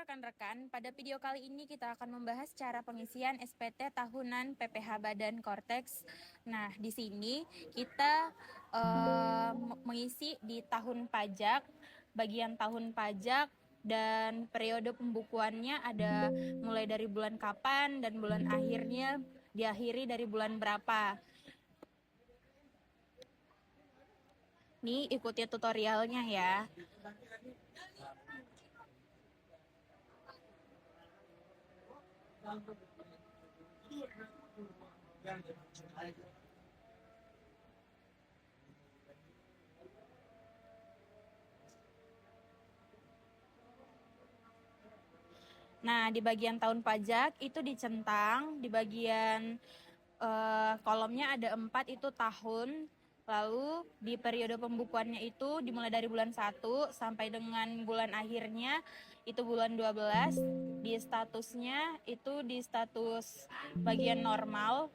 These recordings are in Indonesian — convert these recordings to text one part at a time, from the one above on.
rekan-rekan, pada video kali ini kita akan membahas cara pengisian SPT tahunan PPH Badan Kortex. Nah, di sini kita mengisi di tahun pajak, bagian tahun pajak, dan periode pembukuannya ada mulai dari bulan kapan dan bulan akhirnya diakhiri dari bulan berapa. Nih, ikuti tutorialnya ya. Nah, di bagian tahun pajak itu dicentang, di bagian kolomnya ada 4 itu tahun, lalu di periode pembukuannya itu dimulai dari bulan 1 sampai dengan bulan akhirnya itu bulan 12, di statusnya itu di status bagian normal,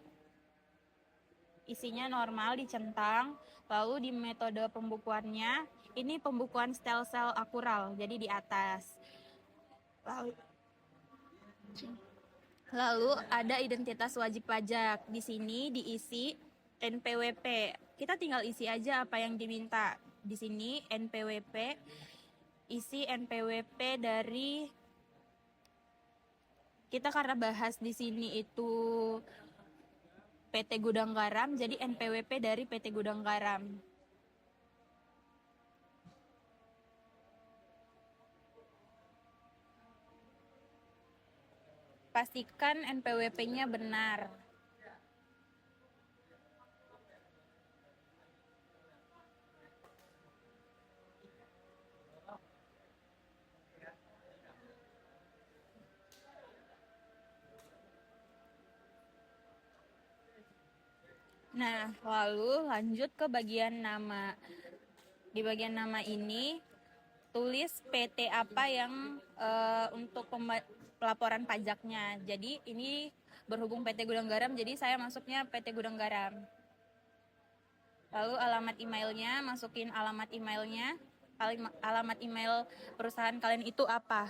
isinya normal dicentang, lalu di metode pembukuannya ini pembukuan stelsel akural, jadi di atas. Lalu ada identitas wajib pajak. Di sini diisi NPWP. Kita tinggal isi aja apa yang diminta. Di sini NPWP, isi NPWP dari kita karena bahas di sini itu PT Gudang Garam, jadi NPWP dari PT Gudang Garam. Pastikan NPWP-nya benar. Nah, lalu lanjut ke bagian nama. Di bagian nama ini tulis PT apa yang untuk pelaporan pajaknya. Jadi ini berhubung PT Gudang Garam, jadi saya masuknya PT Gudang Garam. Lalu alamat emailnya, masukin alamat emailnya. Alamat email perusahaan kalian itu apa?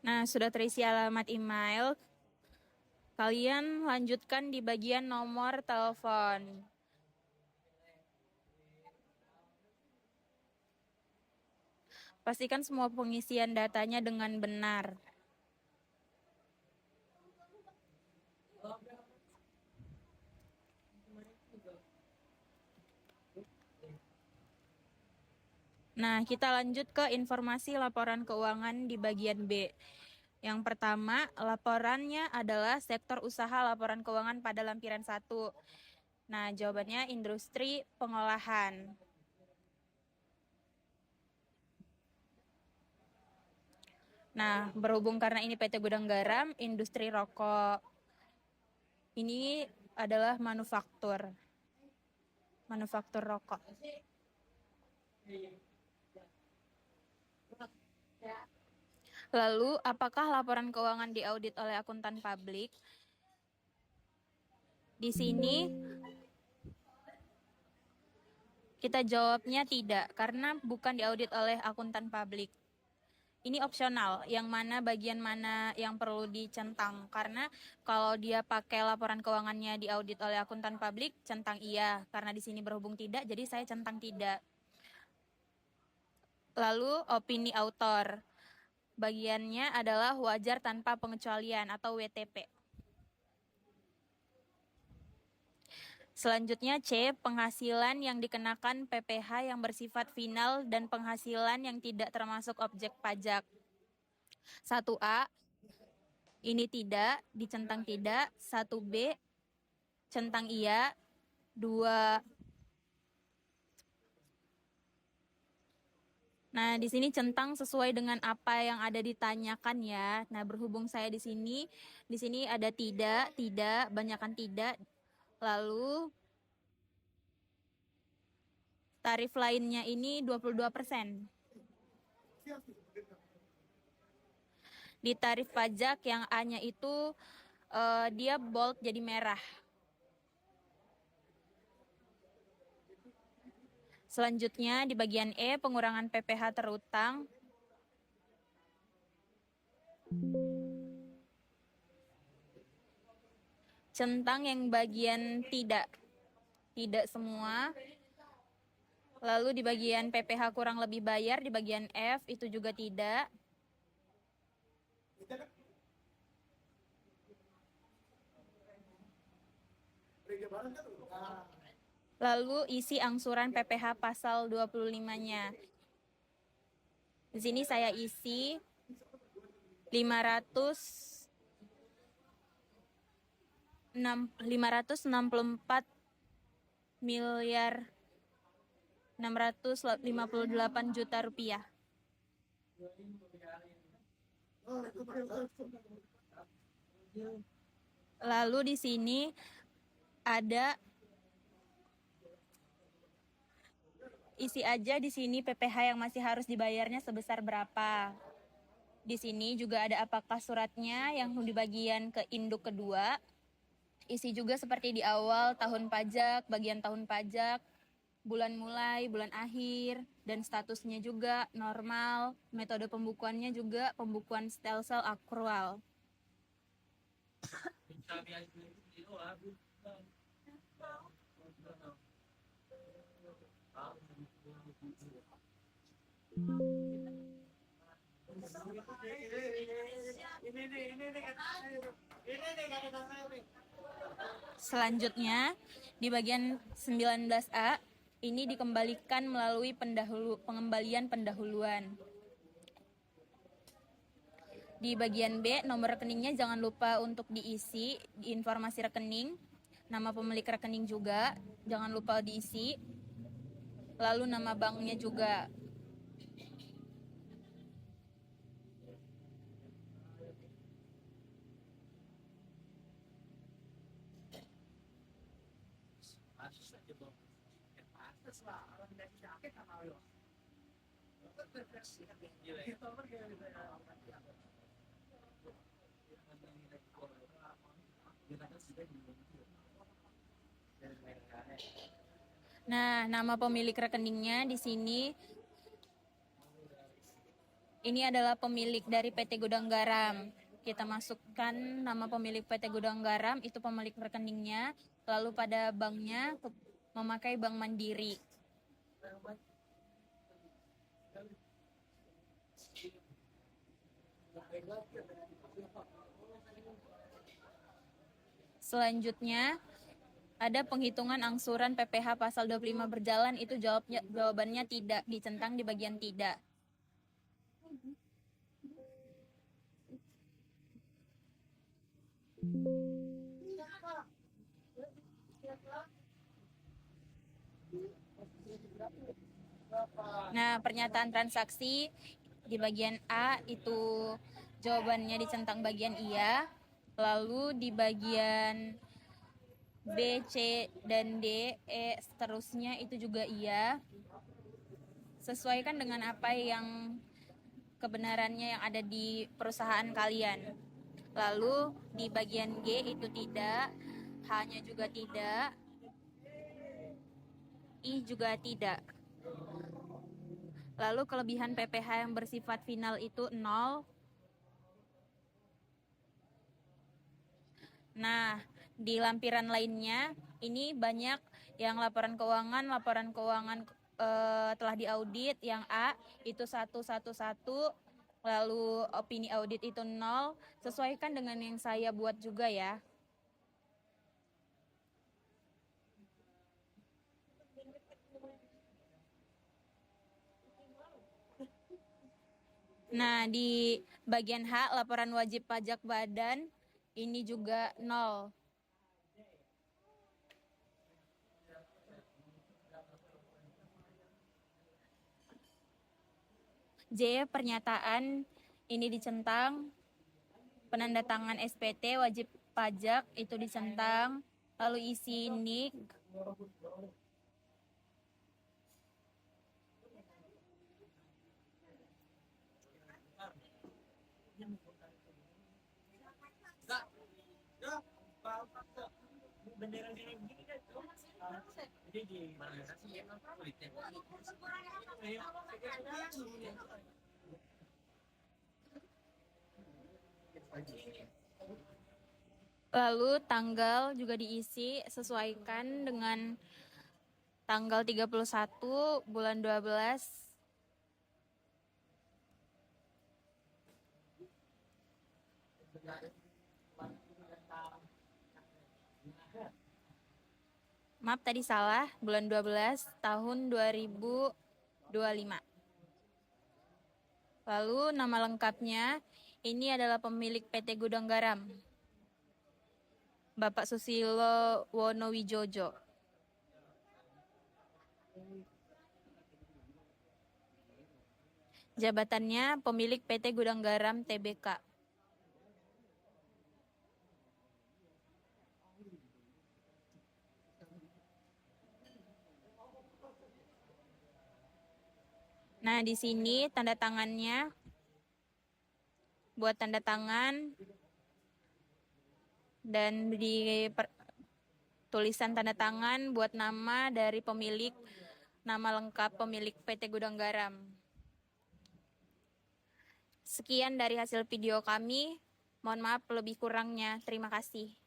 Nah, sudah terisi alamat email. Kalian lanjutkan di bagian nomor telepon. Pastikan semua pengisian datanya dengan benar. Nah, kita lanjut ke informasi laporan keuangan di bagian B. Yang pertama, laporannya adalah sektor usaha laporan keuangan pada lampiran 1. Nah, jawabannya industri pengolahan. Nah, berhubung karena ini PT Gudang Garam, industri rokok. Ini adalah manufaktur rokok. Lalu, apakah laporan keuangan diaudit oleh akuntan publik? Di sini kita jawabnya tidak, karena bukan diaudit oleh akuntan publik. Ini opsional, yang mana bagian mana yang perlu dicentang. Karena kalau dia pakai laporan keuangannya diaudit oleh akuntan publik, centang iya. Karena di sini berhubung tidak, jadi saya centang tidak. Lalu opini autor. Bagiannya adalah wajar tanpa pengecualian atau WTP. Selanjutnya C, penghasilan yang dikenakan PPh yang bersifat final dan penghasilan yang tidak termasuk objek pajak. 1A, ini tidak, dicentang tidak. 1B, centang iya. 2, Nah, di sini centang sesuai dengan apa yang ada ditanyakan ya. Nah, berhubung saya di sini ada tidak, tidak, banyakan tidak. Lalu tarif lainnya ini 22%. Di tarif pajak yang A-nya itu dia bold jadi merah. Selanjutnya di bagian E, pengurangan PPh terutang. Centang yang bagian tidak semua. Lalu di bagian PPh kurang lebih bayar, di bagian F itu juga tidak. Lalu isi angsuran PPh pasal 25-nya. Di sini saya isi 564 miliar 658 juta rupiah. Lalu di sini ada isi aja di sini PPh yang masih harus dibayarnya sebesar berapa. Di sini juga ada apakah suratnya yang di bagian ke induk kedua. Isi juga seperti di awal tahun pajak, bagian tahun pajak, bulan mulai, bulan akhir, dan statusnya juga normal. Metode pembukuannya juga pembukuan stelsel akrual. Selanjutnya, di bagian 19A, ini dikembalikan melalui pengembalian pendahuluan. Di bagian B, nomor rekeningnya jangan lupa untuk diisi di informasi rekening, nama pemilik rekening juga jangan lupa diisi, lalu nama banknya juga. Nah, nama pemilik rekeningnya di sini ini adalah pemilik dari PT Gudang Garam. Kita masukkan nama pemilik PT Gudang Garam, itu pemilik rekeningnya. Lalu pada banknya memakai Bank Mandiri. Selanjutnya, ada penghitungan angsuran PPh pasal 25 berjalan, itu jawabannya tidak, dicentang di bagian tidak. Nah, pernyataan transaksi di bagian A itu jawabannya dicentang bagian iya. Lalu di bagian B, C, dan D, E seterusnya itu juga iya. Sesuaikan dengan apa yang kebenarannya yang ada di perusahaan kalian. Lalu di bagian G itu tidak, H-nya juga tidak, I juga tidak. Lalu kelebihan PPh yang bersifat final itu 0. Nah, di lampiran lainnya ini banyak yang laporan keuangan telah diaudit. Yang A itu 111, lalu opini audit itu 0. Sesuaikan dengan yang saya buat juga ya. Nah, di bagian H, laporan wajib pajak badan, ini juga 0. J. Pernyataan ini dicentang. Penandatangan SPT wajib pajak itu dicentang. Lalu isi NIK. Lalu tanggal juga diisi, sesuaikan dengan tanggal 31 bulan 12. Maaf tadi salah, bulan 12 tahun 2025. Lalu nama lengkapnya, ini adalah pemilik PT Gudang Garam, Bapak Susilo Wonowijojo. Jabatannya pemilik PT Gudang Garam Tbk. Nah, di sini tanda tangannya, buat tanda tangan, dan di tulisan tanda tangan buat nama dari pemilik, nama lengkap pemilik PT Gudang Garam. Sekian dari hasil video kami. Mohon maaf lebih kurangnya. Terima kasih.